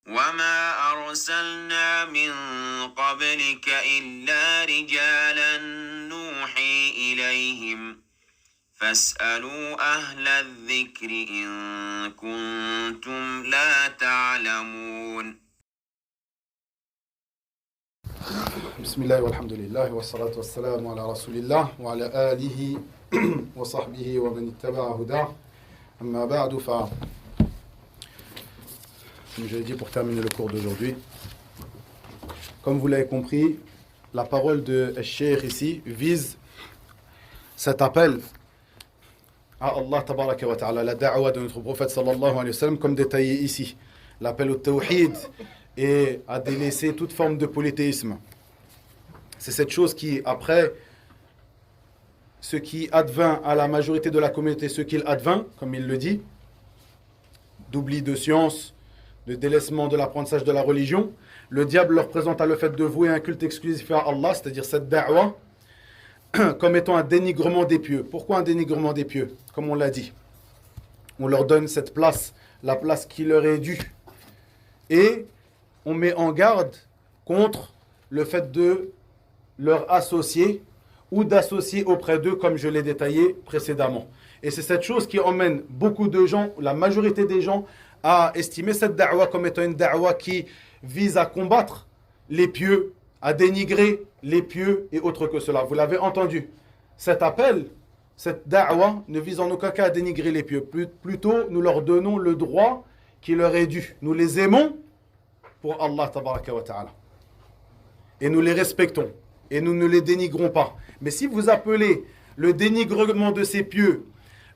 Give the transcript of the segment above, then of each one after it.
وما أرسلنا من قبلك إلا رجالا نوحي إليهم فاسألوا أهل الذكر إن كنتم لا تعلمون. بسم الله والحمد لله والصلاة والسلام على رسول الله وعلى آله وصحبه ومن اتبع هداه. أما بعد comme je l'ai dit pour terminer le cours d'aujourd'hui, comme vous l'avez compris, la parole de Cheikh ici vise cet appel à Allah tabaraka wa ta'ala, la da'wa de notre prophète sallallahu alayhi wa sallam, comme détaillé ici, l'appel au tawhid et à délaisser toute forme de polythéisme. C'est cette chose qui, après ce qui advint à la majorité de la communauté, ce qu'il advint, comme il le dit, d'oubli de science, de délaissement de l'apprentissage de la religion, le diable leur présenta le fait de vouer un culte exclusif à Allah, c'est-à-dire cette da'wa, comme étant un dénigrement des pieux. Pourquoi un dénigrement des pieux? Comme on l'a dit, on leur donne cette place, la place qui leur est due. Et on met en garde contre le fait de leur associer ou d'associer auprès d'eux, comme je l'ai détaillé précédemment. Et c'est cette chose qui emmène beaucoup de gens, la majorité des gens, à estimer cette da'wa comme étant une da'wa qui vise à combattre les pieux, à dénigrer les pieux et autres que cela. Vous l'avez entendu. Cet appel, cette da'wa ne vise en aucun cas à dénigrer les pieux. Plutôt, nous leur donnons le droit qui leur est dû. Nous les aimons pour Allah tabaraka wa ta'ala. Et nous les respectons. Et nous ne les dénigrons pas. Mais si vous appelez le dénigrement de ces pieux,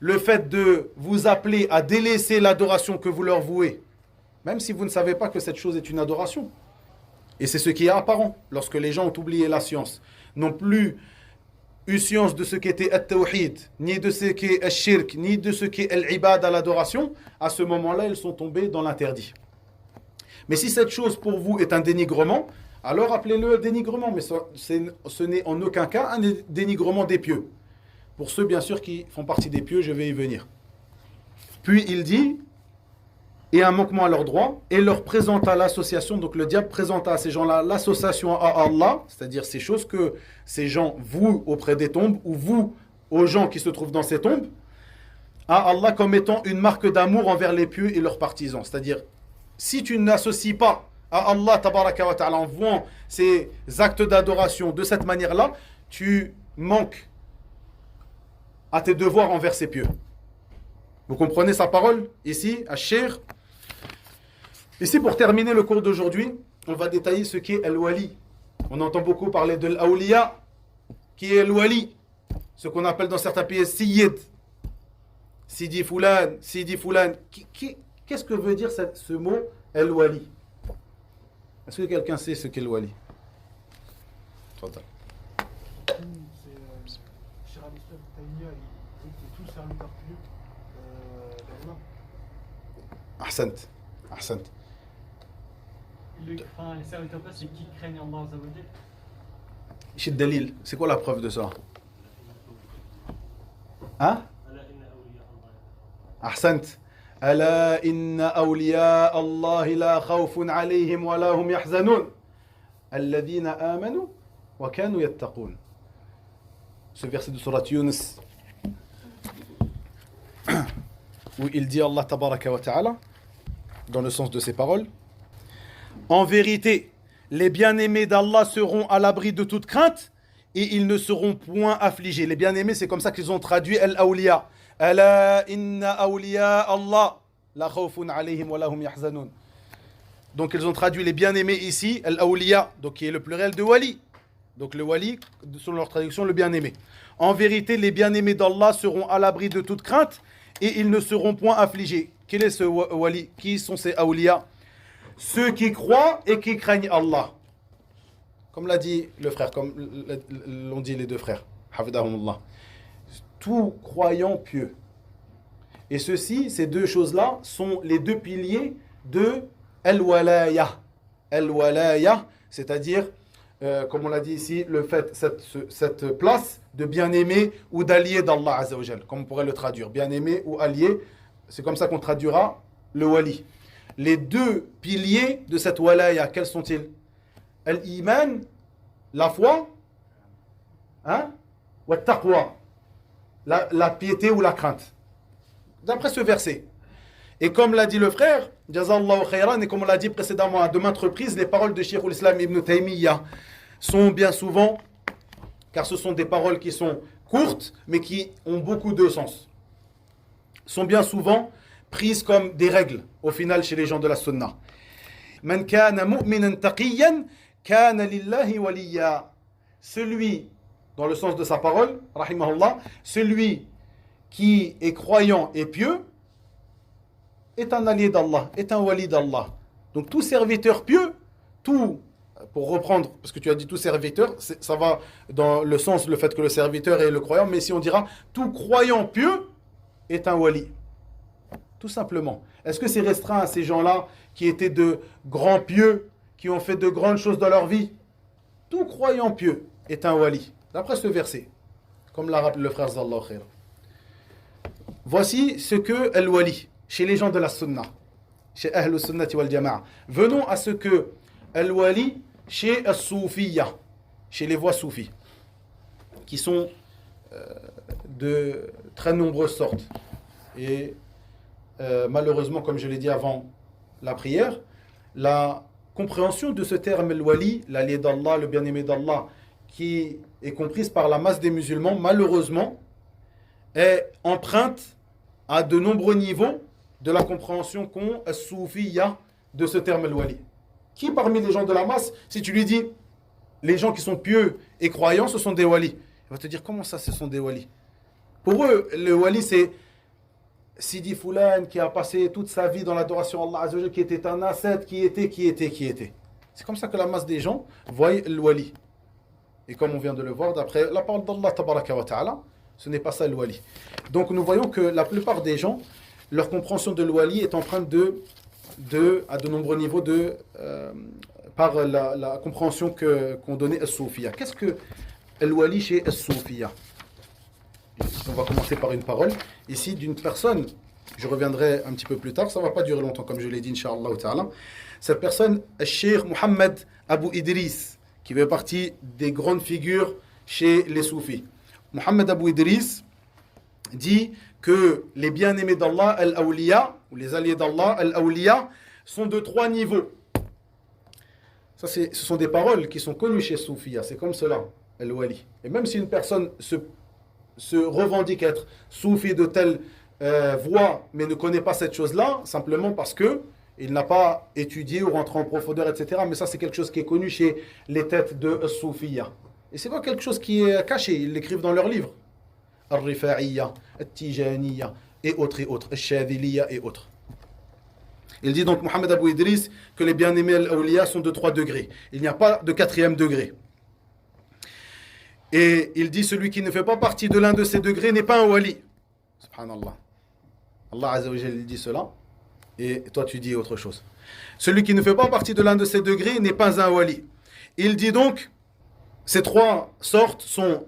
le fait de vous appeler à délaisser l'adoration que vous leur vouez, même si vous ne savez pas que cette chose est une adoration, et c'est ce qui est apparent, lorsque les gens ont oublié la science, n'ont plus eu science de ce qu'était at-tawhid, ni de ce qu'est al-shirk, ni de ce qu'est al-ibad à l'adoration, à ce moment-là, ils sont tombés dans l'interdit. Mais si cette chose pour vous est un dénigrement, alors appelez-le dénigrement, mais ce n'est en aucun cas un dénigrement des pieux. Pour ceux, bien sûr, qui font partie des pieux, je vais y venir. Puis il dit, et un manquement à leurs droits, et leur présenta l'association, donc le diable présenta à ces gens-là l'association à Allah, c'est-à-dire ces choses que ces gens vouent auprès des tombes, ou vous aux gens qui se trouvent dans ces tombes, à Allah comme étant une marque d'amour envers les pieux et leurs partisans. C'est-à-dire, si tu n'associes pas à Allah tabaraka wa ta'ala en vouant ces actes d'adoration de cette manière-là, tu manques à tes devoirs envers ces pieux. Vous comprenez sa parole ici, à Cheikh. Ici, pour terminer le cours d'aujourd'hui, on va détailler ce qu'est Al-Wali. On entend beaucoup parler de l'Awliya, qui est Al-Wali, ce qu'on appelle dans certains pays Sayyid, Sidi Foulan, Sidi Foulan. Qu'est-ce que veut dire ce mot Al-Wali? Est-ce que quelqu'un sait ce qu'est Al-Wali? Ahsant. Ahsant. Les serviteurs, c'est qui craignent Allah Azzawajal. Shid Dalil, c'est quoi la preuve de ça? Hein? Ahsant. Ala inna awliya Allah la khawfun alayhim wa la hum yahzanun. Alladhina amanu wa kanu yattaqun. Ce verset de Surat Yunus, où il dit Allah tabaraka wa ta'ala, dans le sens de ses paroles, en vérité, les bien-aimés d'Allah seront à l'abri de toute crainte et ils ne seront point affligés. Les bien-aimés, c'est comme ça qu'ils ont traduit Al-Awliya. Ala inna awliya Allah la khawfun alayhim wa la hum yahzanun. Donc ils ont traduit les bien-aimés ici, Al-Awliya, donc qui est le pluriel de Wali. Donc le Wali, selon leur traduction, le bien-aimé. En vérité, les bien-aimés d'Allah seront à l'abri de toute crainte et ils ne seront point affligés. Quel est ce Wali? Qui sont ces Awliya? Ceux qui croient et qui craignent Allah. Comme l'a dit le frère, comme l'ont dit les deux frères. Hafidahumullah. Tout croyant pieux. Et ceci, ces deux choses-là, sont les deux piliers de Al-Walaya. Al-Walaya, c'est-à-dire, comme on l'a dit ici, le fait, cette place de bien-aimé ou d'allié d'Allah Azzawajal, comme on pourrait le traduire. Bien-aimé ou allié, c'est comme ça qu'on traduira le wali. Les deux piliers de cette walaya, quels sont-ils? Al-Iman, la foi, hein? Wa taqwa, la piété ou la crainte. D'après ce verset. Et comme l'a dit le frère, Jazallahu khayran, et comme on l'a dit précédemment à de maintes reprises, les paroles de Cheikh al-Islam Ibn Taymiyyah sont bien souvent, car ce sont des paroles qui sont courtes, mais qui ont beaucoup de sens, sont bien souvent prises comme des règles, au final, chez les gens de la Sunna. Man kana mu'minan taqiyyan, kana lillahi waliya. Celui, dans le sens de sa parole, rahimahullah, celui qui est croyant et pieux, est un allié d'Allah, est un wali d'Allah. Donc tout serviteur pieux, tout, pour reprendre, parce que tu as dit tout serviteur, ça va dans le sens, le fait que le serviteur est le croyant, mais si on dira tout croyant pieux est un wali. Tout simplement. Est-ce que c'est restreint à ces gens-là qui étaient de grands pieux, qui ont fait de grandes choses dans leur vie? Tout croyant pieux est un wali. D'après ce verset, comme l'a rappelé le frère Zallahu Khair. Voici ce que al-wali, chez les gens de la sunna, chez Ahl sunnati wal jama'a. Venons à ce que al-wali, chez as-soufiyya, chez les voies soufis, qui sont de très nombreuses sortes. Et malheureusement, comme je l'ai dit avant la prière, la compréhension de ce terme al-wali, l'allié d'Allah, le bien-aimé d'Allah, qui est comprise par la masse des musulmans, malheureusement, est empreinte à de nombreux niveaux de la compréhension qu'ont as-soufiyya de ce terme al-wali. Qui parmi les gens de la masse, si tu lui dis les gens qui sont pieux et croyants, ce sont des walis, il va te dire comment ça, ce sont des walis? Pour eux, le wali, c'est Sidi Foulan qui a passé toute sa vie dans l'adoration à Allah Azza wa Jalla, qui était un ascète, qui était. C'est comme ça que la masse des gens voient le wali. Et comme on vient de le voir, d'après la parole d'Allah Tabaraka wa Ta'ala, ce n'est pas ça le wali. Donc nous voyons que la plupart des gens, leur compréhension de l'wali est empreinte à de nombreux niveaux par la compréhension qu'on donnait à Soufia. Qu'est-ce que l'wali chez Soufia? On va commencer par une parole ici d'une personne. Je reviendrai un petit peu plus tard, ça ne va pas durer longtemps comme je l'ai dit, Inch'Allah Ta'ala. Cette personne, Cheikh Mohammed Abu Idris, qui fait partie des grandes figures chez les soufis. Mohammed Abu Idris dit que les bien-aimés d'Allah, al-awliya, ou les alliés d'Allah, al-awliya, sont de 3 niveaux. Ça, ce sont des paroles qui sont connues chez Soufia, c'est comme cela, al-wali. Et même si une personne se revendique être soufi de telle voie, mais ne connaît pas cette chose-là, simplement parce que il n'a pas étudié ou rentré en profondeur, etc. Mais ça, c'est quelque chose qui est connu chez les têtes de Soufia. Et c'est pas quelque chose qui est caché, ils l'écrivent dans leurs livres. Al-Rifa'iyya, Al-Tijaniyya, et autres, Al-Shadhiliyya et autres. Il dit donc, Mohammed Abu Idris, que les bien-aimés al-awliya sont de 3 degrés. Il n'y a pas de 4e degré. Et il dit, celui qui ne fait pas partie de l'un de ces degrés n'est pas un wali. Subhanallah. Allah Azza wa Jalla dit cela, et toi tu dis autre chose. Celui qui ne fait pas partie de l'un de ces degrés n'est pas un wali. Il dit donc, ces 3 sortes sont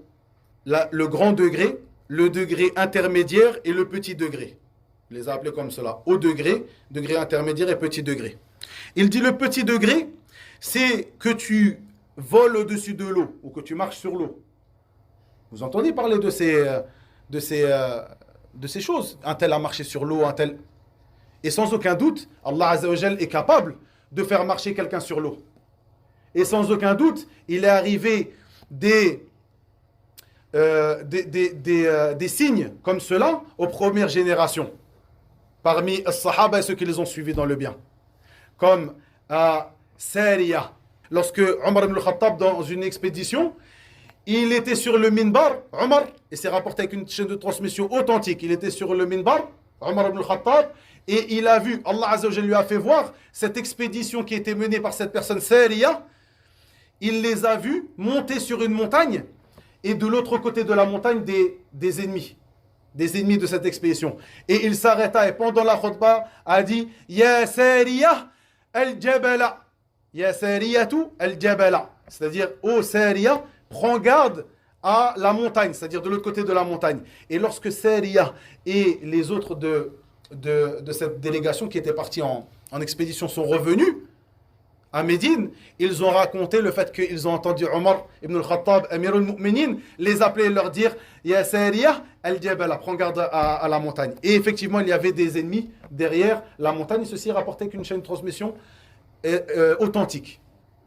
le grand degré, le degré intermédiaire et le petit degré. Il les a appelés comme cela. Haut degré, degré intermédiaire et petit degré. Il dit le petit degré, c'est que tu voles au-dessus de l'eau ou que tu marches sur l'eau. Vous entendez parler de ces choses. Un tel a marché sur l'eau, un tel... Et sans aucun doute, Allah Azza wa Jal est capable de faire marcher quelqu'un sur l'eau. Et sans aucun doute, il est arrivé des signes comme cela aux premières générations, parmi les Sahaba et ceux qui les ont suivis dans le bien. Comme à Sariya, lorsque Omar ibn al-Khattab, dans une expédition, il était sur le minbar, Omar, et c'est rapporté avec une chaîne de transmission authentique, il était sur le minbar, Omar ibn al-Khattab, et il a vu, Allah Azza wa Jalla lui a fait voir cette expédition qui était menée par cette personne Sariya. Il les a vus monter sur une montagne, et de l'autre côté de la montagne des ennemis de cette expédition. Et il s'arrêta et pendant la khutbah a dit Ya Sariya al-Jabala, Ya Sariyatu al-Jabala, c'est-à-dire ô Sariya, prends garde à la montagne, c'est-à-dire de l'autre côté de la montagne. Et lorsque Sariya et les autres de cette délégation qui était partie en expédition sont revenus à Médine, ils ont raconté le fait qu'ils ont entendu Omar ibn al-Khattab, Amir al-Mu'minin, les appeler et leur dire Ya Sariyah al-Jabala, prends garde à la montagne. Et effectivement, il y avait des ennemis derrière la montagne. Ceci rapportait qu'une chaîne de transmission authentique.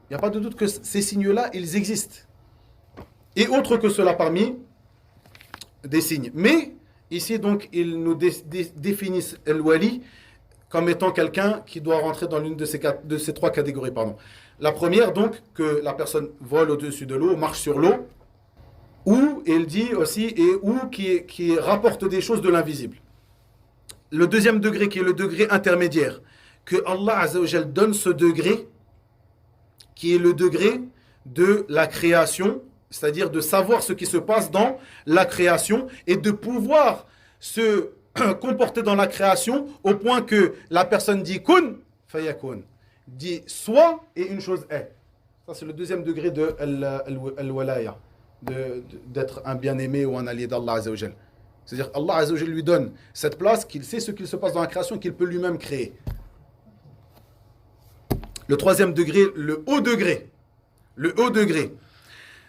Il n'y a pas de doute que ces signes-là, ils existent. Et autre que cela parmi des signes. Mais ici, donc, ils nous définissent al-Wali comme étant quelqu'un qui doit rentrer dans l'une de ces trois catégories. Pardon. La première, donc, que la personne vole au-dessus de l'eau, marche sur l'eau, ou, il dit aussi, ou qui rapporte des choses de l'invisible. Le deuxième degré, qui est le degré intermédiaire, que Allah Azza wa Jal donne ce degré, qui est le degré de la création, c'est-à-dire de savoir ce qui se passe dans la création et de pouvoir se comporter dans la création au point que la personne dit kun fayakun, dit soit et une chose est. Ça c'est le deuxième degré de al-walaya, d'être un bien-aimé ou un allié d'Allah Azza wa Jal. C'est-à-dire Allah Azza wa Jal lui donne cette place, qu'il sait ce qu'il se passe dans la création et qu'il peut lui-même créer. Le troisième degré, le haut degré,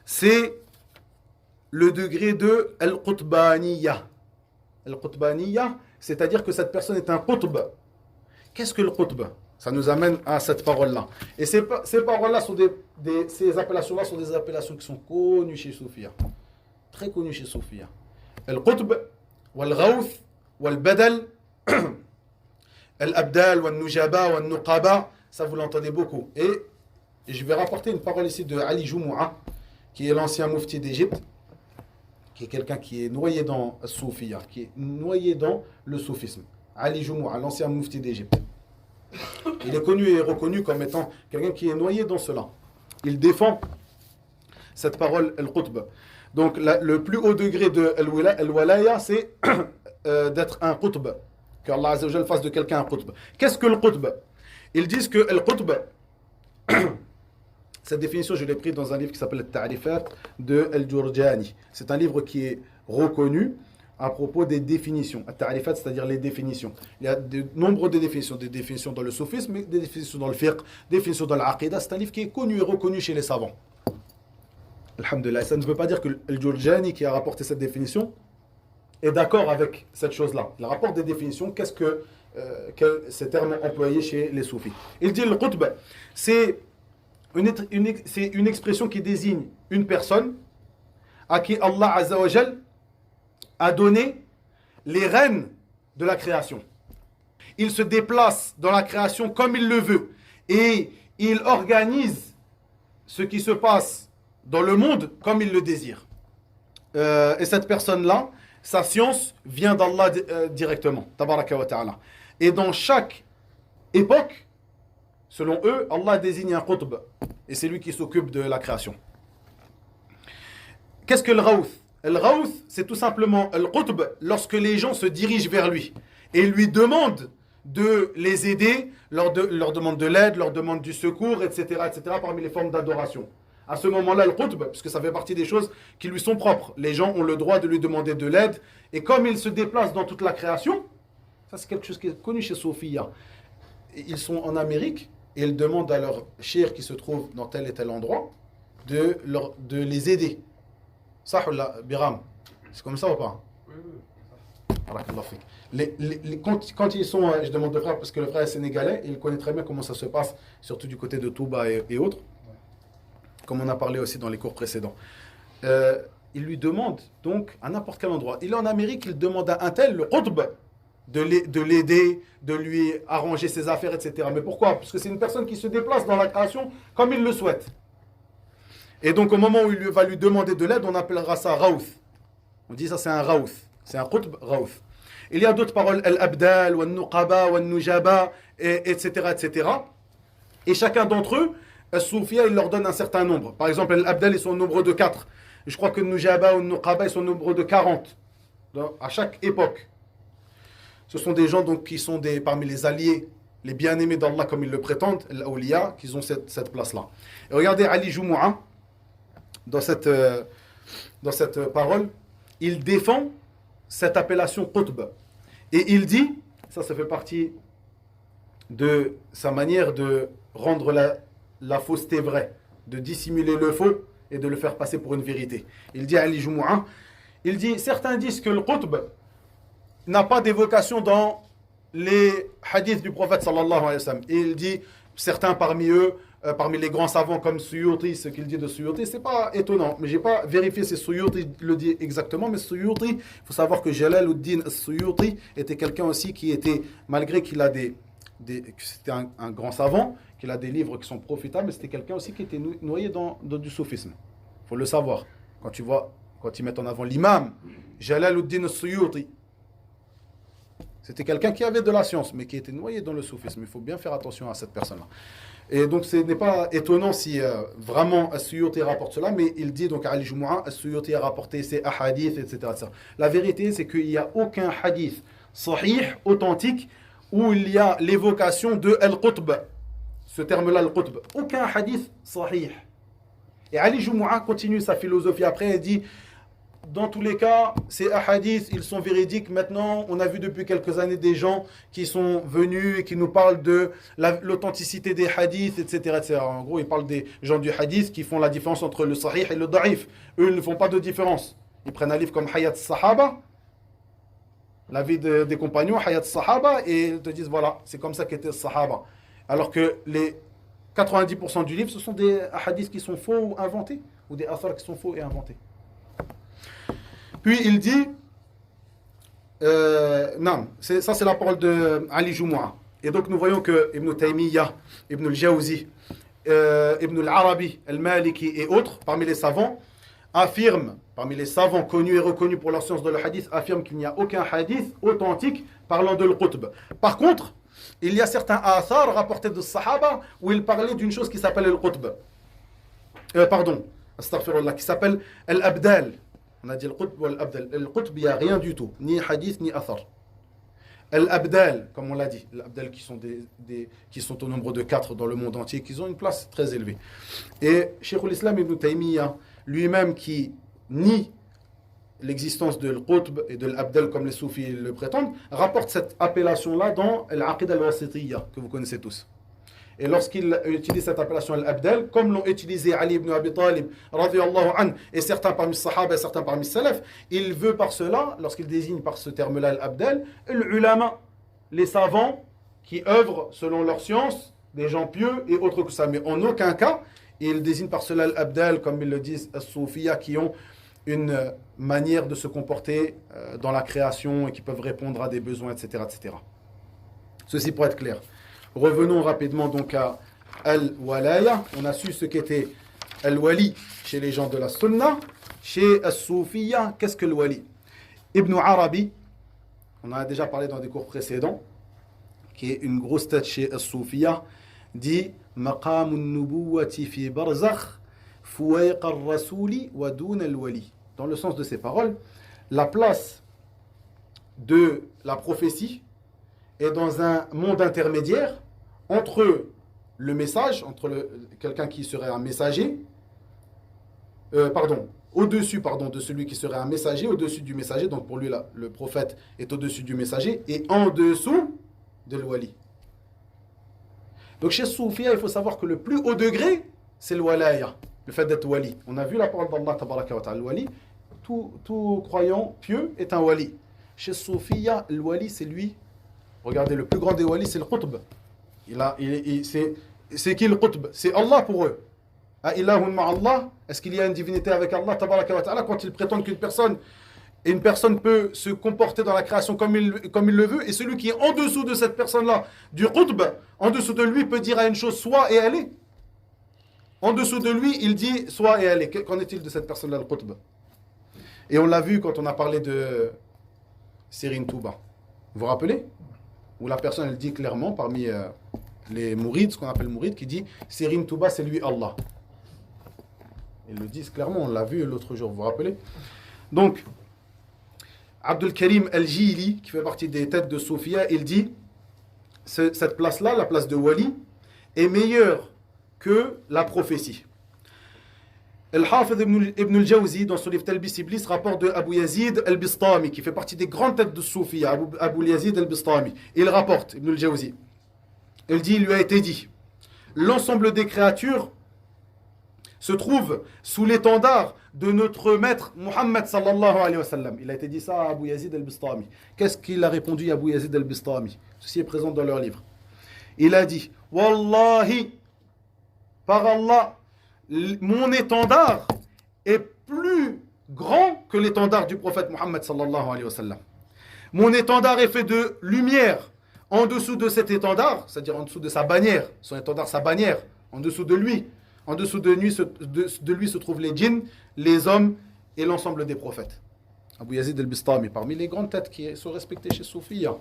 c'est le degré de al-qutbaniyya. Al-Qutbaniyya, c'est-à-dire que cette personne est un qutb. Qu'est-ce que le qutb? Ça nous amène à cette parole-là. Et ces paroles-là sont ces appellations-là sont des appellations qui sont connues chez Soufia. Très connues chez Soufia. Al-Qutb, wal-Ghawth, wal-Badal, al-Abdal, wal-Nujaba, wal-Nuqaba. Ça, vous l'entendez beaucoup. Et je vais rapporter une parole ici de Ali Jumu'a, qui est l'ancien mufti d'Égypte, qui est quelqu'un qui est noyé dans le soufia, qui est noyé dans le soufisme. Ali Jumu'a, l'ancien mufti d'Égypte. Il est connu et reconnu comme étant quelqu'un qui est noyé dans cela. Il défend cette parole al-Qutb. Donc le plus haut degré de al-Walaya, c'est d'être un Qutb. Que Allah Azza wa Jal fasse de quelqu'un un Qutb. Qu'est-ce que le Qutb? Ils disent que al-Qutb, cette définition, je l'ai prise dans un livre qui s'appelle Al-Ta'rifat de Al-Jurjani. C'est un livre qui est reconnu à propos des définitions. Al-Ta'rifat, c'est-à-dire les définitions. Il y a de nombreuses définitions. Des définitions dans le soufisme, des définitions dans le fiqh, des définitions dans l'aqidah. C'est un livre qui est connu et reconnu chez les savants. Alhamdulillah. Ça ne veut pas dire que Al-Jurjani, qui a rapporté cette définition, est d'accord avec cette chose-là. Il rapporte des définitions. Qu'est-ce que ces termes employés chez les soufis? Il dit le qutb, c'est une expression qui désigne une personne à qui Allah Azza wa Jal a donné les rênes de la création. Il se déplace dans la création comme il le veut et il organise ce qui se passe dans le monde comme il le désire. Et cette personne-là, sa science vient d'Allah directement. Tabaraka wa ta'ala. Et dans chaque époque, selon eux, Allah désigne un qutb. Et c'est lui qui s'occupe de la création. Qu'est-ce que le Ghawth? Le Ghawth, c'est tout simplement le qutb lorsque les gens se dirigent vers lui et lui demandent de les aider, leur demandent de l'aide, leur demandent du secours, etc., parmi les formes d'adoration. À ce moment-là, le qutb, puisque ça fait partie des choses qui lui sont propres, les gens ont le droit de lui demander de l'aide. Et comme il se déplace dans toute la création, ça c'est quelque chose qui est connu chez Sophia. Ils sont en Amérique et ils demandent à leur cheikh qui se trouve dans tel et tel endroit de les aider. Ça, Biram, c'est comme ça ou pas? Oui. Quand ils sont, je demande le frère parce que le frère est sénégalais, il connaît très bien comment ça se passe, surtout du côté de Touba et autres, comme on a parlé aussi dans les cours précédents. Il lui demande donc à n'importe quel endroit. Il est en Amérique, il demande à un tel, le qutb, de l'aider, de lui arranger ses affaires, etc. Mais pourquoi? Parce que c'est une personne qui se déplace dans la création comme il le souhaite. Et donc au moment où il va lui demander de l'aide, on appellera ça Ghawth. On dit ça c'est un Ghawth. C'est un qutb Ghawth. Il y a d'autres paroles, Al-Abdal, Wal-Nuqaba, Wal-Nujaba, etc. Et chacun d'entre eux, Soufia, il leur donne un certain nombre. Par exemple, Al-Abdal, ils sont au nombre de 4. Je crois que Nujaba ou Nuqaba, ils sont au nombre de 40. Donc, à chaque époque. Ce sont des gens donc, qui sont parmi les alliés, les bien-aimés d'Allah, comme ils le prétendent, l'Awliya, qui ont cette place-là. Et regardez Ali Jumu'a, dans cette parole, il défend cette appellation qutb. Et il dit Ça fait partie de sa manière de rendre la fausseté vraie, de dissimuler le faux et de le faire passer pour une vérité. Il dit à Ali Jumu'ah, il dit, certains disent que le qutb n'a pas d'évocation dans les hadiths du prophète sallallahu alayhi wa sallam. Et il dit, certains parmi eux, parmi les grands savants comme Suyuti, ce qu'il dit de Suyuti, c'est pas étonnant, mais j'ai pas vérifié si Suyuti le dit exactement, mais Suyuti, il faut savoir que Jalaluddin Suyuti était quelqu'un aussi qui était, malgré qu'il a que c'était un grand savant, qu'il a des livres qui sont profitables, mais c'était quelqu'un aussi qui était noyé dans du soufisme. Il faut le savoir. Quand ils mettent en avant l'imam, Jalaluddin Suyuti, c'était quelqu'un qui avait de la science, mais qui était noyé dans le soufisme. Il faut bien faire attention à cette personne-là. Et donc, ce n'est pas étonnant si vraiment As-Suyuti rapporte cela, mais il dit donc à Ali Jumu'ah, As-Suyuti a rapporté ses ahadiths, etc., etc. La vérité, c'est qu'il n'y a aucun hadith sahih, authentique, où il y a l'évocation de Al-Qutb. Ce terme-là, Al-Qutb. Aucun hadith sahih. Et Ali Jumu'ah continue sa philosophie après et dit, dans tous les cas, ces hadiths, ils sont véridiques. Maintenant, on a vu depuis quelques années des gens qui sont venus et qui nous parlent de l'authenticité des hadiths, etc., etc. En gros, ils parlent des gens du hadith qui font la différence entre le sahih et le da'if. Eux, ils ne font pas de différence. Ils prennent un livre comme Hayat Sahaba, la vie des compagnons, Hayat Sahaba, et ils te disent, voilà, c'est comme ça qu'était Sahaba. Alors que les 90% du livre, ce sont des hadiths qui sont faux ou inventés, ou des athars qui sont faux et inventés. Puis il dit, non, ça c'est la parole de Ali Jumu'ah. Et donc nous voyons que Ibn Taymiyyah, Ibn al-Jawzi, Ibn al-Arabi, al-Maliki et autres, parmi les savants, affirment, parmi les savants connus et reconnus pour leur science de le hadith, affirment qu'il n'y a aucun hadith authentique parlant de l'Qutb. Par contre, il y a certains athars rapportés de Sahaba où ils parlaient d'une chose qui s'appelle l'Qutb. Astaghfirullah, qui s'appelle al-Abdal. On a dit al-Qutb ou al-Abdal. Al-Qutb, il n'y a rien du tout, ni hadith, ni athar. Al-Abdal, comme on l'a dit, al-Abdal qui sont au nombre de 4 dans le monde entier, qui ont une place très élevée. Et Cheikh al-Islam ibn Taymiyyah, lui-même qui nie l'existence de l'Qutb et de l'Abdal comme les soufis le prétendent, rapporte cette appellation-là dans l'Aqid al-Wasitiyya, que vous connaissez tous. Et lorsqu'il utilise cette appellation al-Abdal, comme l'ont utilisé Ali ibn Abi Talib, radiyallahu anhu, et certains parmi les Sahaba et certains parmi les Salaf, il veut par cela, lorsqu'il désigne par ce terme-là al-Abdal, l'ulama, les savants qui œuvrent selon leur science, des gens pieux et autres que ça. Mais en aucun cas, il désigne par cela al-Abdal, comme ils le disent, as-Soufiyya, qui ont une manière de se comporter dans la création et qui peuvent répondre à des besoins, etc., etc. Ceci pour être clair. Revenons rapidement donc à Al-Walaya. On a su ce qu'était Al-Wali chez les gens de la Sunna. Chez As-Soufiyya, qu'est-ce que le Wali? Ibn Arabi, on en a déjà parlé dans des cours précédents, qui est une grosse tête chez As-Soufiyya, dit Maqam al-nubuwati fi barzakh fuwayq al-rasuli wa dun al-wali. Dans le sens de ces paroles, la place de la prophétie est dans un monde intermédiaire entre le message, entre quelqu'un qui serait un messager, au-dessus de celui qui serait un messager, au-dessus du messager, donc pour lui là, le prophète est au-dessus du messager, et en dessous de l'wali. Donc chez Soufia, il faut savoir que le plus haut degré, c'est le walaya, le fait d'être wali. On a vu la parole d'Allah tabaraka wa ta'ala, le wali, tout croyant pieux est un wali. Chez Soufia, le wali c'est lui. Regardez, le plus grand des walis, c'est le Qutb. C'est qui le Qutb? C'est Allah pour eux. Ilahun ma'Allah. Est-ce qu'il y a une divinité avec Allah tabaraka wa ta'ala? Quand ils prétendent qu'une personne peut se comporter dans la création comme il le veut, et celui qui est en dessous de cette personne-là, du Qutb, en dessous de lui, peut dire à une chose soit et elle est. En dessous de lui, il dit soit et elle est. Qu'en est-il de cette personne-là, le Qutb? Et on l'a vu quand on a parlé de Sirin Touba. Vous vous rappelez? Où la personne elle dit clairement parmi les mourides, ce qu'on appelle mourides, qui dit Sirin Touba, c'est lui Allah. Ils le disent clairement, on l'a vu l'autre jour, vous vous rappelez? Donc, Abdul Karim Al-Jili, qui fait partie des têtes de Soufia, il dit cette place-là, la place de Wali, est meilleure que la prophétie. Al-Hafidh ibn al-Jawzi, dans son livre Talbis Iblis, rapporte de Abu Yazid al-Bistami, qui fait partie des grandes têtes de Soufia, Abu Yazid al-Bistami. Il rapporte, Ibn al-Jawzi, il dit, il lui a été dit, l'ensemble des créatures se trouve sous l'étendard de notre maître Muhammad sallallahu alayhi wa sallam. Il a été dit ça à Abu Yazid al-Bistami. Qu'est-ce qu'il a répondu à Abu Yazid al-Bistami? Ceci est présent dans leur livre. Il a dit, Wallahi, par Allah, mon étendard est plus grand que l'étendard du prophète Muhammad sallallahu alayhi wa sallam. Mon étendard est fait de lumière. En dessous de cet étendard, c'est-à-dire en dessous de sa bannière, son étendard, sa bannière, en dessous de lui, de lui se trouvent les djinns, les hommes et l'ensemble des prophètes. Abu Yazid al-Bistami, parmi les grandes têtes qui sont respectées chez Soufia.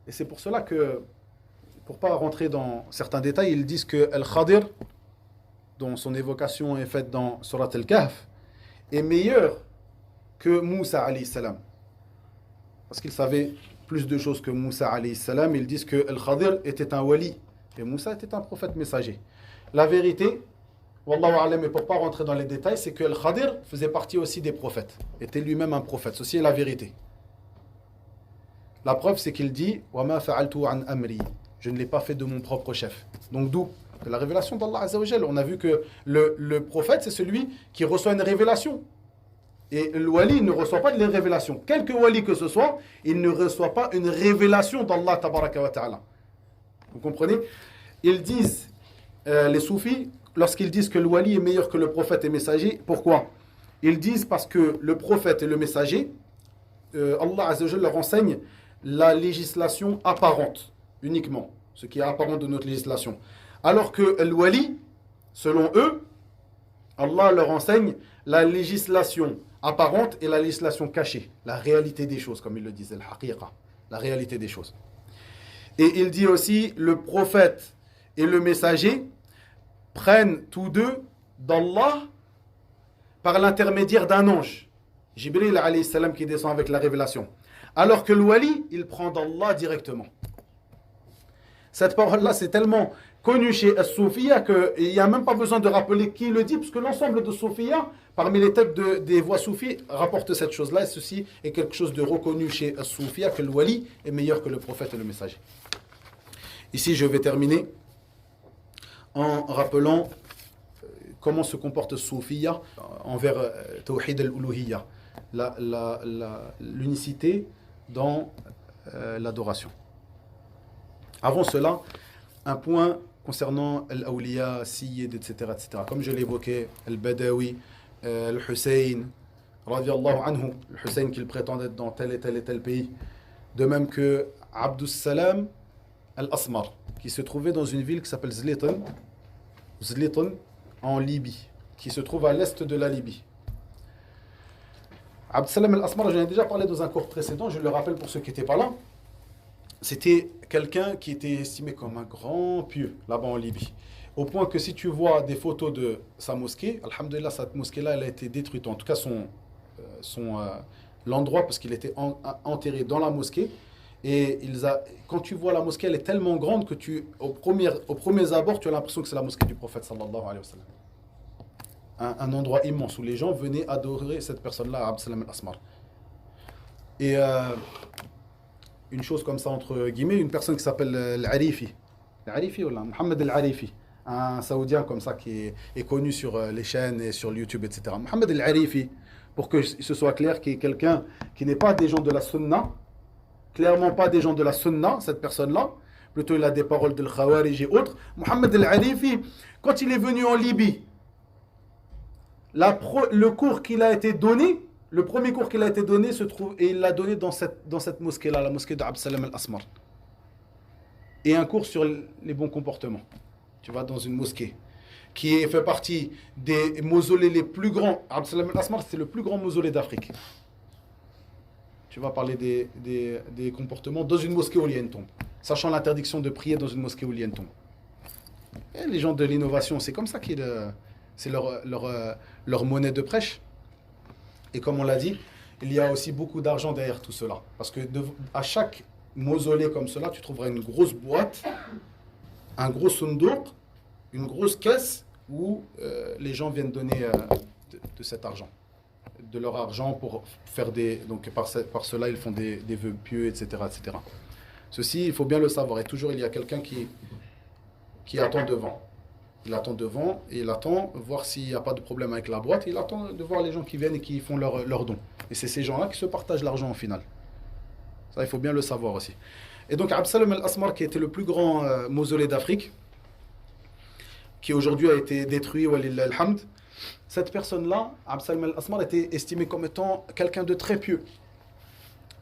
Et c'est pour cela que, pour ne pas rentrer dans certains détails, ils disent que Al-Khadir, dont son évocation est faite dans Surat Al-Kahf, est meilleur que Moussa alayhi salam. Parce qu'il savait plus de choses que Moussa alayhi salam. Ils disent que Al-Khadir était un wali et Moussa était un prophète messager. La vérité, wallahu a'lam, et pour ne pas rentrer dans les détails, c'est que Al-Khadir faisait partie aussi des prophètes, était lui-même un prophète. Ceci est la vérité. La preuve, c'est qu'il dit « Wa ma fa'altu an amri » je ne l'ai pas fait de mon propre chef. Donc d'où? De la révélation d'Allah Azza wa Jal. On a vu que le prophète, c'est celui qui reçoit une révélation. Et le wali ne reçoit pas de les révélations. Quelque wali que ce soit, il ne reçoit pas une révélation d'Allah tabaraka wa ta'ala. Vous comprenez? Ils disent, les soufis, lorsqu'ils disent que le wali est meilleur que le prophète et messager, pourquoi? Ils disent parce que le prophète et le messager, Allah Azza wa Jal leur enseigne la législation apparente, uniquement, ce qui est apparent de notre législation. Alors que le wali, selon eux, Allah leur enseigne la législation apparente et la législation cachée, la réalité des choses, comme ils le disent, al-haqiqa, la réalité des choses. Et il dit aussi, le prophète et le messager prennent tous deux d'Allah par l'intermédiaire d'un ange, Jibril alayhi salam, qui descend avec la révélation. Alors que le wali, il prend d'Allah directement. Cette parole-là, c'est tellement connu chez As-Soufia qu'il n'y a même pas besoin de rappeler qui le dit, parce que l'ensemble de Soufia, parmi les têtes des voix soufis, rapporte cette chose-là, et ceci est quelque chose de reconnu chez As-Soufia, que le wali est meilleur que le prophète et le messager. Ici, je vais terminer en rappelant comment se comporte Soufia envers Tawhid al-Uluhiyya, l'unicité dans l'adoration. Avant cela, un point concernant Al-Awliya, Sayyid, etc., etc. Comme je l'évoquais, Al-Badawi, Al-Hussein, radiallahu anhu, le Hussein qu'il prétend être dans tel et tel et tel pays. De même que Abdus Salam Al-Asmar, qui se trouvait dans une ville qui s'appelle Zlitan, en Libye, qui se trouve à l'est de la Libye. Abdus Salam Al-Asmar, j'en ai déjà parlé dans un cours précédent, je le rappelle pour ceux qui n'étaient pas là. C'était quelqu'un qui était estimé comme un grand pieux là-bas en Libye. Au point que si tu vois des photos de sa mosquée, alhamdoulilah, cette mosquée-là, elle a été détruite. En tout cas, l'endroit, parce qu'il était enterré dans la mosquée. Et quand tu vois la mosquée, elle est tellement grande que au premier abord, tu as l'impression que c'est la mosquée du prophète sallallahu alayhi wa sallam. Un endroit immense où les gens venaient adorer cette personne-là, Abd Salam al-Asmar. Et une chose comme ça, entre guillemets, une personne qui s'appelle Al-Arifi. Al-Arifi, ou là, Mohamed Al-Arifi. Un Saoudien comme ça qui est connu sur les chaînes et sur YouTube, etc. Mohamed Al-Arifi, pour que ce soit clair, qui est quelqu'un qui n'est pas des gens de la Sunna, clairement pas des gens de la Sunna, cette personne-là. Plutôt, il a des paroles de Khawarij et autres. Mohamed Al-Arifi, quand il est venu en Libye, le cours qu'il a été donné, le premier cours qu'il a été donné se trouve, et il l'a donné dans cette mosquée-là, la mosquée d'Abd Salam al-Asmar. Et un cours sur les bons comportements. Tu vas dans une mosquée qui fait partie des mausolées les plus grands. Abd Salam al-Asmar, c'est le plus grand mausolée d'Afrique. Tu vas parler des comportements dans une mosquée où il y a une tombe, sachant l'interdiction de prier dans une mosquée où il y a une tombe. Et les gens de l'innovation, c'est comme ça c'est leur monnaie de prêche. Et comme on l'a dit, il y a aussi beaucoup d'argent derrière tout cela. Parce que à chaque mausolée comme cela, tu trouveras une grosse boîte, un gros sundouk, une grosse caisse où les gens viennent donner de cet argent, de leur argent pour faire des... Donc par cela, ils font des vœux pieux, etc., etc. Ceci, il faut bien le savoir. Et toujours, il y a quelqu'un qui attend devant. Il attend devant et il attend voir s'il n'y a pas de problème avec la boîte. Il attend de voir les gens qui viennent et qui font leurs dons. Et c'est ces gens-là qui se partagent l'argent au final. Ça, il faut bien le savoir aussi. Et donc, Absalom al-Asmar, qui était le plus grand mausolée d'Afrique, qui aujourd'hui a été détruit, walillah alhamd, cette personne-là, Absalom al-Asmar, était estimé comme étant quelqu'un de très pieux.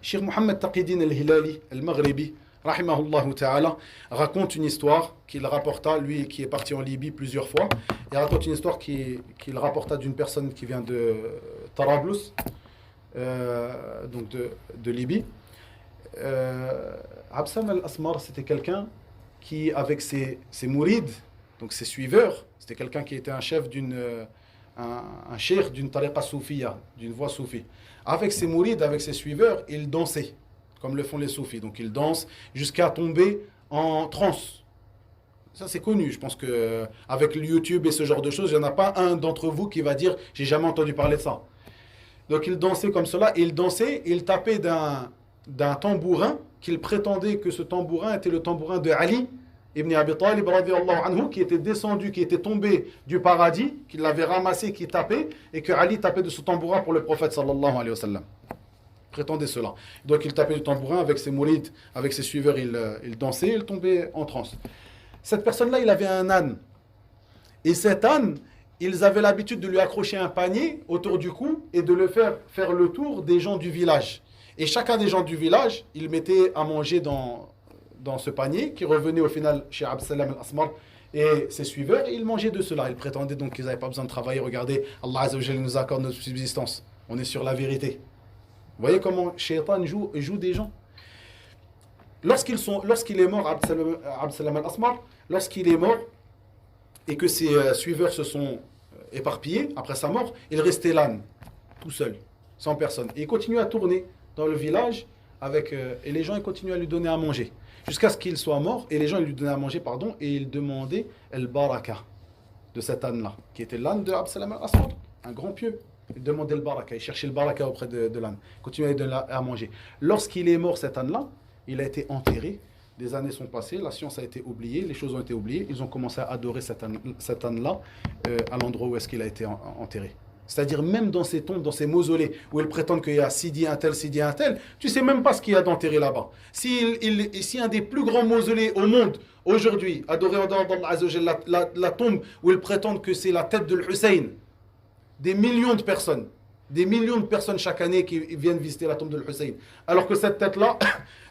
Cheikh Mohammed Taqiyuddin al-Hilali, al-Maghribi, rahimahullah ta'ala, raconte une histoire qu'il rapporta, lui qui est parti en Libye plusieurs fois. Il raconte une histoire qu'il rapporta d'une personne qui vient de Tarablus, donc de Libye. Absalom al-Asmar, c'était quelqu'un qui, avec ses mourides, donc ses suiveurs, c'était quelqu'un qui était un chef un cheikh d'une tariqa soufiya, d'une voie soufie. Avec ses mourides, avec ses suiveurs, il dansait, comme le font les soufis. Donc il danse jusqu'à tomber en transe. Ça c'est connu, je pense que avec le YouTube et ce genre de choses, il n'y en a pas un d'entre vous qui va dire « j'ai jamais entendu parler de ça ». Donc il dansait comme cela, et il dansait, et il tapait d'un tambourin, qu'il prétendait que ce tambourin était le tambourin de Ali Ibn Abi Talib radiyallahu anhu, qui était descendu, qui était tombé du paradis, qu'il l'avait ramassé, qui tapait, et que Ali tapait de ce tambourin pour le prophète sallallahu alayhi wa sallam. Prétendait cela. Donc il tapait du tambourin avec ses mourides, avec ses suiveurs, il dansait, il tombait en transe. Cette personne-là, il avait un âne. Et cet âne, ils avaient l'habitude de lui accrocher un panier autour du cou et de le faire le tour des gens du village. Et chacun des gens du village, il mettait à manger dans ce panier, qui revenait au final chez Absalom al-Asmar et ses suiveurs, et ils mangeaient de cela. Ils prétendaient donc qu'ils n'avaient pas besoin de travailler. Regardez, Allah Azza wa Jalla nous accorde notre subsistance. On est sur la vérité. Vous voyez comment Shaitan joue des gens. Lorsqu'il est mort, Absalom al-Asmar, lorsqu'il est mort, et que ses suiveurs se sont éparpillés après sa mort, il restait l'âne, tout seul, sans personne. Et il continuait à tourner dans le village, et les gens ils continuaient à lui donner à manger. Jusqu'à ce qu'il soit mort, et les gens ils lui donnaient à manger, et ils demandaient el baraka de cet âne-là, qui était l'âne de Absalom al-Asmar, un grand pieux. Il demandait le baraka, il cherchait le baraka auprès de l'âne, il continuait à lui donner à manger. Lorsqu'il est mort, cet âne-là, il a été enterré. Des années sont passées, la science a été oubliée, les choses ont été oubliées, ils ont commencé à adorer cet âne-là à l'endroit où est-ce qu'il a été enterré. C'est-à-dire même dans ces tombes, dans ces mausolées, où ils prétendent qu'il y a Sidi un tel, tu sais même pas ce qu'il y a d'enterré là-bas. Si un des plus grands mausolées au monde, aujourd'hui, adoré en dehors d'Allah Azza wa Jalla, la tombe où ils prétendent que c'est la tête de l'Hussein, des millions de personnes chaque année qui viennent visiter la tombe de l'Hussein. Alors que cette tête-là,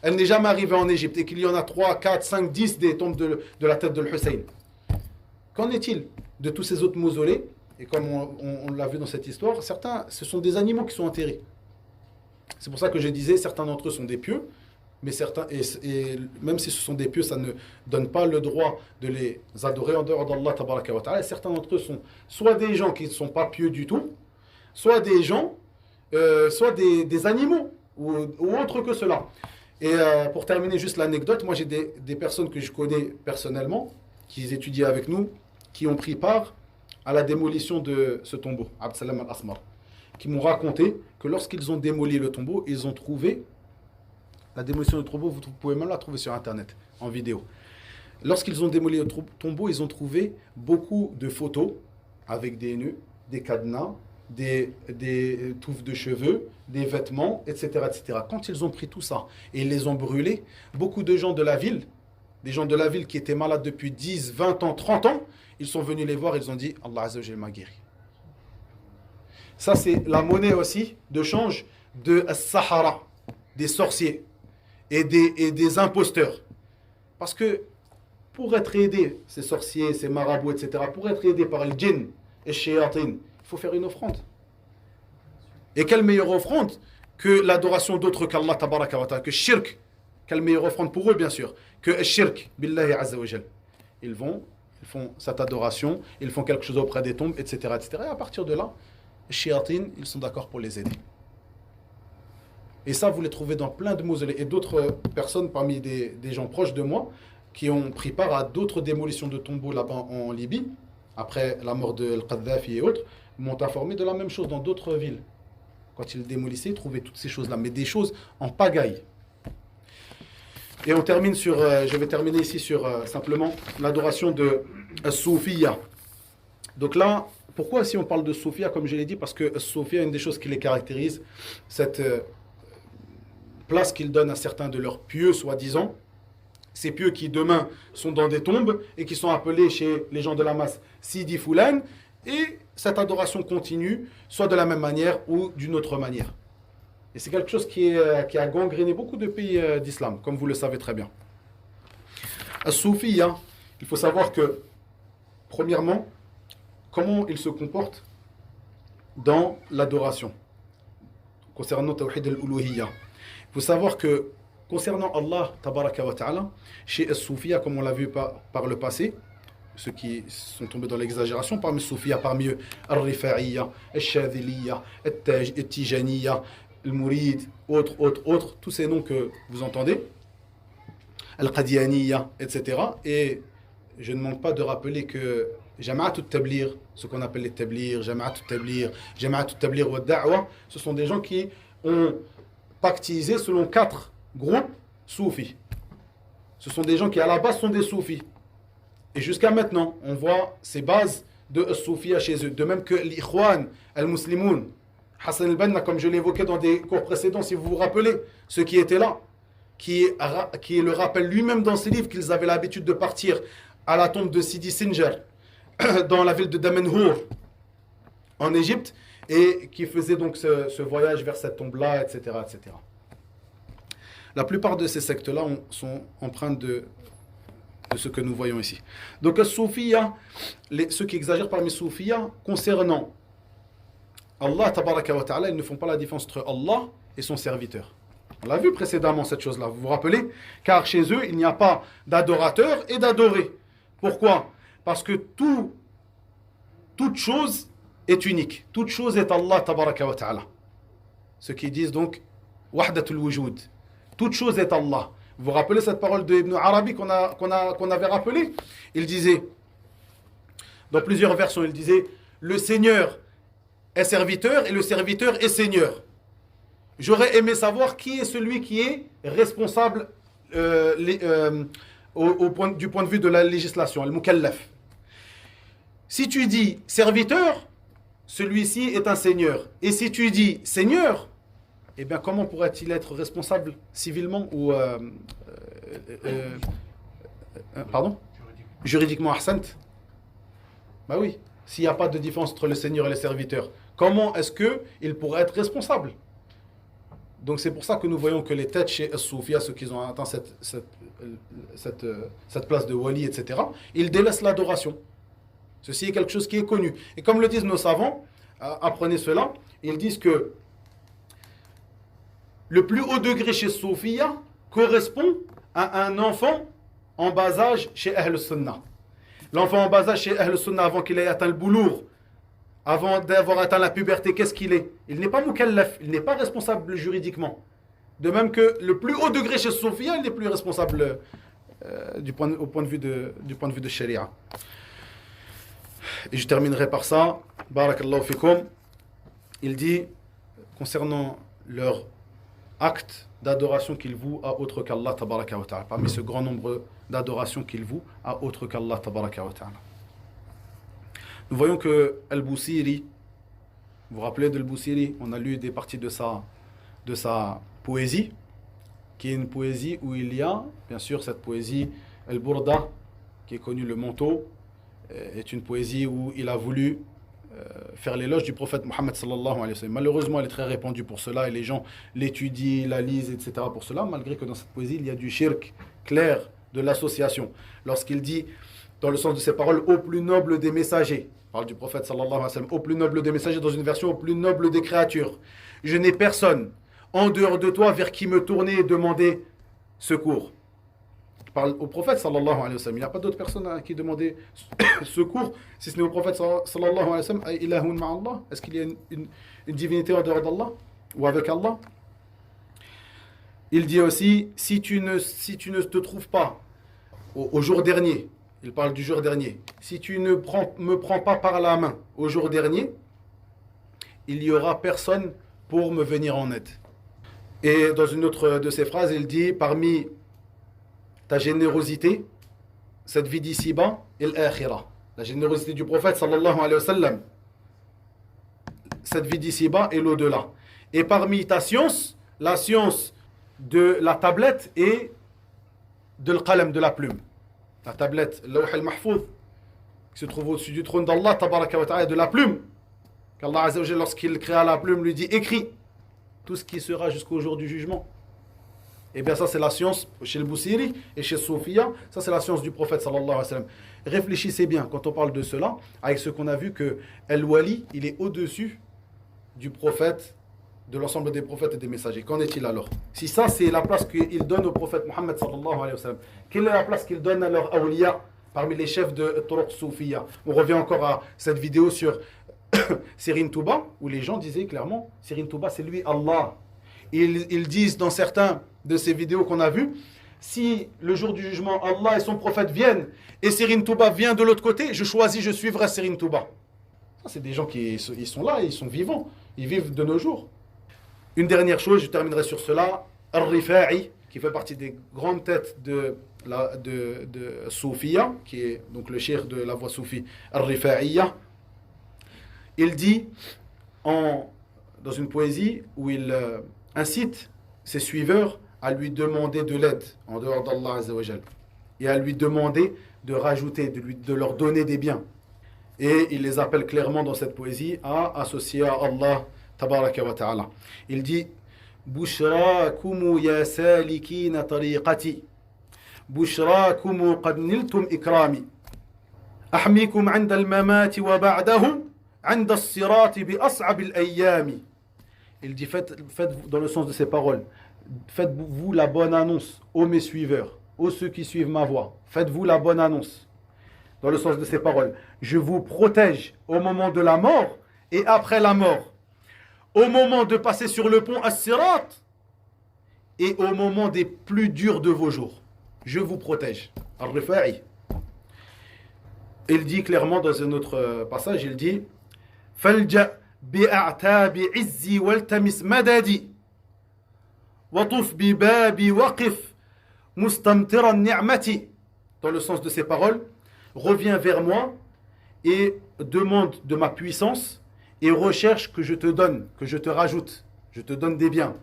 elle n'est jamais arrivée en Égypte, et qu'il y en a 3, 4, 5, 10 des tombes de la tête de l'Hussein. Qu'en est-il de tous ces autres mausolées? Et comme on l'a vu dans cette histoire, certains, ce sont des animaux qui sont enterrés. C'est pour ça que je disais, certains d'entre eux sont des pieux, mais certains, et même si ce sont des pieux, ça ne donne pas le droit de les adorer en dehors d'Allah tabaraka wa ta'ala. Certains d'entre eux sont soit des gens qui ne sont pas pieux du tout, soit des gens, soit des animaux, ou autre que cela. Et pour terminer juste l'anecdote, moi j'ai des personnes que je connais personnellement, qui étudient avec nous, qui ont pris part à la démolition de ce tombeau, Absalom al-Asmar, qui m'ont raconté que lorsqu'ils ont démoli le tombeau, ils ont trouvé, la démolition du tombeau, vous pouvez même la trouver sur internet, en vidéo. Lorsqu'ils ont démoli le tombeau, ils ont trouvé beaucoup de photos avec des nœuds, des cadenas, des touffes de cheveux, des vêtements, etc., etc. Quand ils ont pris tout ça et ils les ont brûlés, beaucoup de gens de la ville, des gens de la ville qui étaient malades depuis 10, 20 ans, 30 ans, ils sont venus les voir, ils ont dit Allah Azza wa Jalla m'a guéri. Ça, c'est la monnaie aussi de change de Sahara, des sorciers et des imposteurs. Parce que pour être aidé, ces sorciers, ces marabouts, etc., pour être aidé par le djinn et shayatin, il faut faire une offrande. Et quelle meilleure offrande que l'adoration d'autres qu'Allah tabaraka wa ta'ala, que shirk, quelle meilleure offrande pour eux bien sûr, que shirk billahi azza wa jal. Ils font cette adoration, ils font quelque chose auprès des tombes, etc., etc. Et à partir de là, les shayatin, ils sont d'accord pour les aider. Et ça, vous les trouvez dans plein de mausolées. Et d'autres personnes parmi des gens proches de moi qui ont pris part à d'autres démolitions de tombeaux là-bas en Libye, après la mort de Al-Qaddafi et autres, m'ont informé de la même chose dans d'autres villes. Quand ils démolissaient, ils trouvaient toutes ces choses-là, mais des choses en pagaille. Et on termine sur, je vais terminer ici sur simplement l'adoration de Soufia. Donc là, pourquoi si on parle de Soufia, comme je l'ai dit, parce que Soufia, une des choses qui les caractérise, cette place qu'ils donnent à certains de leurs pieux, soi-disant, ces pieux qui demain sont dans des tombes et qui sont appelés chez les gens de la masse Sidi Foulan, et cette adoration continue, soit de la même manière ou d'une autre manière. Et c'est quelque chose qui a gangréné beaucoup de pays d'islam, comme vous le savez très bien. As-Soufiyya, il faut savoir que, premièrement, comment ils se comportent dans l'adoration, concernant Tawhid al-Uluhiyya. Il faut savoir que, concernant Allah, tabaraka wa ta'ala, chez As-Soufiyya, comme on l'a vu par le passé, ceux qui sont tombés dans l'exagération, parmi les Soufiyya, parmi eux, Al-Rifa'iyya, Al-Shadhiliyya, Al-Tijaniyya, Al-Mourid, autres, tous ces noms que vous entendez, Al-Qadiyaniyya, etc. Et je ne manque pas de rappeler que Jama'at al-Tablir, ce qu'on appelle les Tablir, Jama'at al-Tablir wa Da'wa, ce sont des gens qui ont pactisé selon 4 groupes soufis. Ce sont des gens qui à la base sont des soufis. Et jusqu'à maintenant, on voit ces bases de Soufia chez eux. De même que l'Ikhwan, al-Muslimoun, Hassan al-Banna, comme je l'ai évoqué dans des cours précédents, si vous vous rappelez, ceux qui étaient là, qui le rappelle lui-même dans ses livres qu'ils avaient l'habitude de partir à la tombe de Sidi Sinjar, dans la ville de Damenhour, en Égypte, et qui faisaient donc ce voyage vers cette tombe-là, etc., etc. La plupart de ces sectes-là sont empreintes de ce que nous voyons ici. Donc, Soufia, ceux qui exagèrent parmi Soufia, concernant Allah, tabaraka wa ta'ala, ils ne font pas la différence entre Allah et son serviteur. On l'a vu précédemment, cette chose-là, vous vous rappelez? Car chez eux, il n'y a pas d'adorateur et d'adoré. Pourquoi? Parce que toute chose est unique. Toute chose est Allah, tabaraka wa ta'ala. Ceux qui disent donc, wahdatul wujud. Toute chose est Allah. Vous vous rappelez cette parole de Ibn Arabi qu'on avait rappelée? Il disait, dans plusieurs versions, il disait, le Seigneur est serviteur et le serviteur est Seigneur. J'aurais aimé savoir qui est celui qui est responsable du point de vue de la législation, al-mukallaf. Si tu dis serviteur, celui-ci est un Seigneur. Et si tu dis Seigneur, eh bien, comment pourrait-il être responsable civilement ou pardon, juridiquement ahsant? Bah oui, s'il n'y a pas de différence entre le Seigneur et le serviteur, comment est-ce qu'il pourrait être responsable? Donc c'est pour ça que nous voyons que les têtes chez As-Soufia, ceux qui ont atteint cette place de wali, etc., ils délaissent l'adoration. Ceci est quelque chose qui est connu. Et comme le disent nos savants, apprenez cela, ils disent que le plus haut degré chez Soufia correspond à un enfant en bas âge chez Ahl Sunnah. L'enfant en bas âge chez Ahl Sunnah, avant qu'il ait atteint le boulour, avant d'avoir atteint la puberté, qu'est-ce qu'il est? Il n'est pas mukallaf, il n'est pas responsable juridiquement. De même que le plus haut degré chez Soufia, il n'est plus responsable du point de vue de Sharia. Et je terminerai par ça. Barakallahu fikum. Il dit, concernant leur acte d'adoration qu'ils vouent à autre qu'Allah tabaraka wa ta'ala, parmi ce grand nombre d'adorations qu'ils vouent à autre qu'Allah tabaraka wa ta'ala. Nous voyons que Al-Busiri, vous vous rappelez de Al-Busiri, on a lu des parties de sa poésie, qui est une poésie où il y a, bien sûr, cette poésie Al-Burda, qui est connue, le manteau, est une poésie où il a voulu faire l'éloge du prophète Mohammed sallallahu alayhi wa sallam. Malheureusement, elle est très répandue pour cela et les gens l'étudient, la lisent, etc. pour cela, malgré que dans cette poésie, il y a du shirk clair de l'association. Lorsqu'il dit, dans le sens de ses paroles, au plus noble des messagers, il parle du prophète sallallahu alayhi wa sallam, au plus noble des messagers, dans une version au plus noble des créatures. Je n'ai personne en dehors de toi vers qui me tourner et demander secours. Il parle au prophète sallallahu alayhi wa sallam. Il n'y a pas d'autres personnes à qui demander secours, si ce n'est au prophète sallallahu alayhi wa sallam. Ilahun ma'allah. Est-ce qu'il y a une divinité en dehors d'Allah ou avec Allah? Il dit aussi, si tu ne te trouves pas au jour dernier, il parle du jour dernier. Si tu ne me prends pas par la main au jour dernier, il n'y aura personne pour me venir en aide. Et dans une autre de ses phrases, il dit, parmi ta générosité, cette vie d'ici-bas et l'akhira. La générosité du prophète sallallahu alayhi wa sallam, cette vie d'ici-bas et l'au-delà. Et parmi ta science, la science de la tablette et de l'qalam, de la plume. La tablette, l'awh al-mahfouz, qui se trouve au-dessus du trône d'Allah, tabaraka wa ta'ala, de la plume. Qu'Allah Azza wa Jalla, lorsqu'il créa la plume, lui dit, écris tout ce qui sera jusqu'au jour du jugement. Et bien ça c'est la science chez le Bousiri et chez Soufia, ça c'est la science du prophète sallallahu alayhi wa sallam. Réfléchissez bien quand on parle de cela, avec ce qu'on a vu que El-Wali, il est au-dessus du prophète, de l'ensemble des prophètes et des messagers. Qu'en est-il alors? Si ça c'est la place qu'il donne au prophète Mohammed sallallahu alayhi wa sallam, quelle est la place qu'il donne à leur awliya parmi les chefs de Turuq Soufia? On revient encore à cette vidéo sur Sirin Touba, où les gens disaient clairement, Sirin Touba c'est lui Allah. Ils disent dans certains de ces vidéos qu'on a vues, si le jour du jugement, Allah et son prophète viennent et Sirin Touba vient de l'autre côté, je suivrai Sirin Touba. Ça, c'est des gens qui ils sont là, ils sont vivants, ils vivent de nos jours. Une dernière chose, je terminerai sur cela, Al-Rifa'i, qui fait partie des grandes têtes de Soufia, qui est donc le cheikh de la voie soufi, Al-Rifa'iyya, il dit dans une poésie où il incite ses suiveurs à lui demander de l'aide en dehors d'Allah Azza wa Jal et à lui demander de rajouter, de leur donner des biens. Et il les appelle clairement dans cette poésie à associer à Allah tabaraka wa ta'ala. Il dit Bushrakumu ya salikina tariqati Bushrakumu qad niltum ikrami Ahmikum 'inda al-mamati wa ba'dahu 'inda as-sirati bi as'ab al-ayyami. Il dit, faites dans le sens de ces paroles, faites-vous la bonne annonce aux mes suiveurs, aux ceux qui suivent ma voie. Faites-vous la bonne annonce. Dans le sens de ces paroles, je vous protège au moment de la mort et après la mort. Au moment de passer sur le pont As-Sirat et au moment des plus durs de vos jours. Je vous protège. Al-Rifa'i. Il dit clairement dans un autre passage, il dit, Falja بأعتاب عزي والتمس مددي وطف ببابي وقف مستمطرا نعمتي. Dans le sens de ces paroles, reviens vers moi et demande de ma puissance et recherche que je te donne, que je te rajoute, je te donne des biens.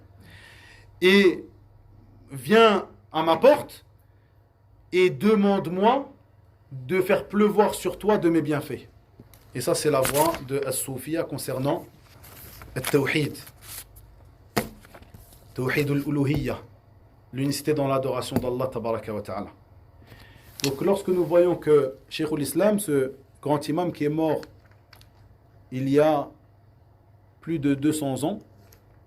Et viens à ma porte et demande-moi de faire pleuvoir sur toi de mes bienfaits. Et ça, c'est la voix de As-Soufia concernant Al-Tawhid. Tawhid al-Uluhiyya. L'unicité dans l'adoration d'Allah tabaraka wa ta'ala. Donc, lorsque nous voyons que Cheikh l'Islam, ce grand imam qui est mort il y a plus de 200 ans,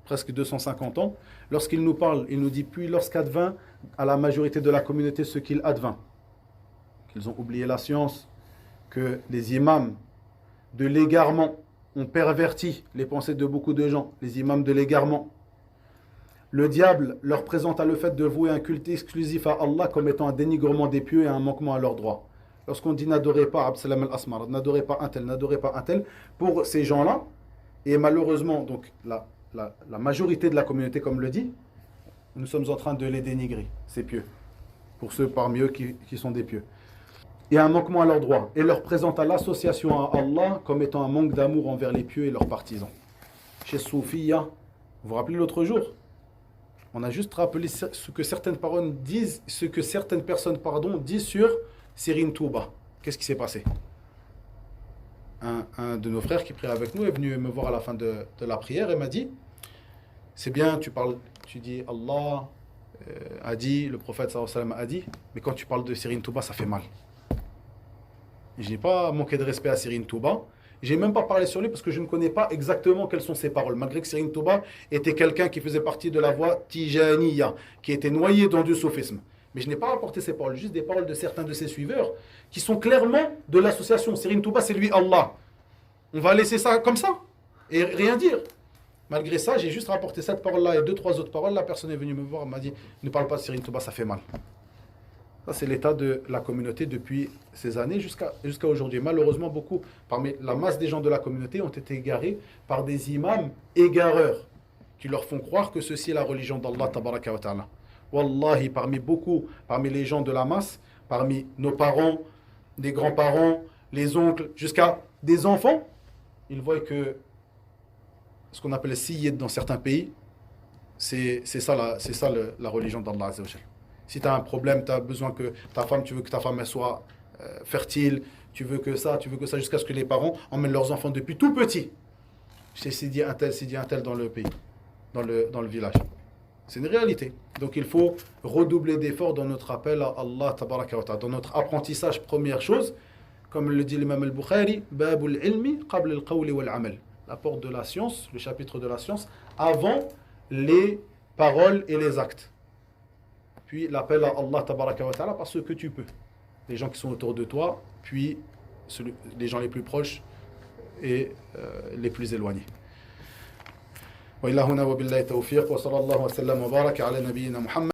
presque 250 ans, lorsqu'il nous parle, il nous dit, puis lorsqu'advint à la majorité de la communauté ce qu'il advint, qu'ils ont oublié la science, que les imams de l'égarement ont perverti les pensées de beaucoup de gens, les imams de l'égarement. Le diable leur présenta le fait de vouer un culte exclusif à Allah comme étant un dénigrement des pieux et un manquement à leurs droits. Lorsqu'on dit n'adorez pas Absalam al-Asmar, n'adorez pas un tel, pour ces gens-là, et malheureusement, donc la majorité de la communauté, comme le dit, nous sommes en train de les dénigrer, ces pieux, pour ceux parmi eux qui sont des pieux. Et un manquement à leurs droits, et leur présenta l'association à Allah comme étant un manque d'amour envers les pieux et leurs partisans. Chez Soufia, vous vous rappelez l'autre jour, on a juste rappelé ce que certaines personnes disent, disent sur Sirin Touba. Qu'est-ce qui s'est passé? Un de nos frères qui priait avec nous est venu me voir à la fin de la prière et m'a dit, c'est bien, tu dis Allah a dit, le prophète sallallahu alayhi wa sallam a dit, mais quand tu parles de Sirin Touba, ça fait mal. Je n'ai pas manqué de respect à Sirin Touba. Je n'ai même pas parlé sur lui parce que je ne connais pas exactement quelles sont ses paroles. Malgré que Sirin Touba était quelqu'un qui faisait partie de la voie Tijaniya, qui était noyé dans du soufisme. Mais je n'ai pas rapporté ses paroles, juste des paroles de certains de ses suiveurs qui sont clairement de l'association. Sirin Touba, c'est lui Allah. On va laisser ça comme ça et rien dire. Malgré ça, j'ai juste rapporté cette parole-là et 2-3 autres paroles. La personne est venue me voir, elle m'a dit, ne parle pas de Sirin Touba, ça fait mal. Ça, c'est l'état de la communauté depuis ces années jusqu'à aujourd'hui. Malheureusement, beaucoup, parmi la masse des gens de la communauté, ont été égarés par des imams égareurs qui leur font croire que ceci est la religion d'Allah tabaraka wa ta'ala. Wallahi, parmi les gens de la masse, parmi nos parents, des grands-parents, les oncles, jusqu'à des enfants, ils voient que ce qu'on appelle le siyid dans certains pays, c'est ça la religion d'Allah Azza wa Jal. Si tu as un problème, tu as besoin que tu veux que ta femme elle soit fertile, tu veux que ça, jusqu'à ce que les parents emmènent leurs enfants depuis tout petit. C'est Sidi un tel dans le pays, dans le village. C'est une réalité. Donc il faut redoubler d'efforts dans notre appel à Allah tabaraka wa ta'ala, dans notre apprentissage. Première chose, comme le dit l'imam al-Bukhari, Babul ilmi qabl al-qawli wal-amal. La porte de la science, le chapitre de la science, avant les paroles et les actes. Puis l'appel à Allah tabaraka wa ta'ala par ce que tu peux. Les gens qui sont autour de toi, puis les gens les plus proches et les plus éloignés. وإلى هنا وبالله التوفيق وصلى الله وسلم وبارك على نبينا محمد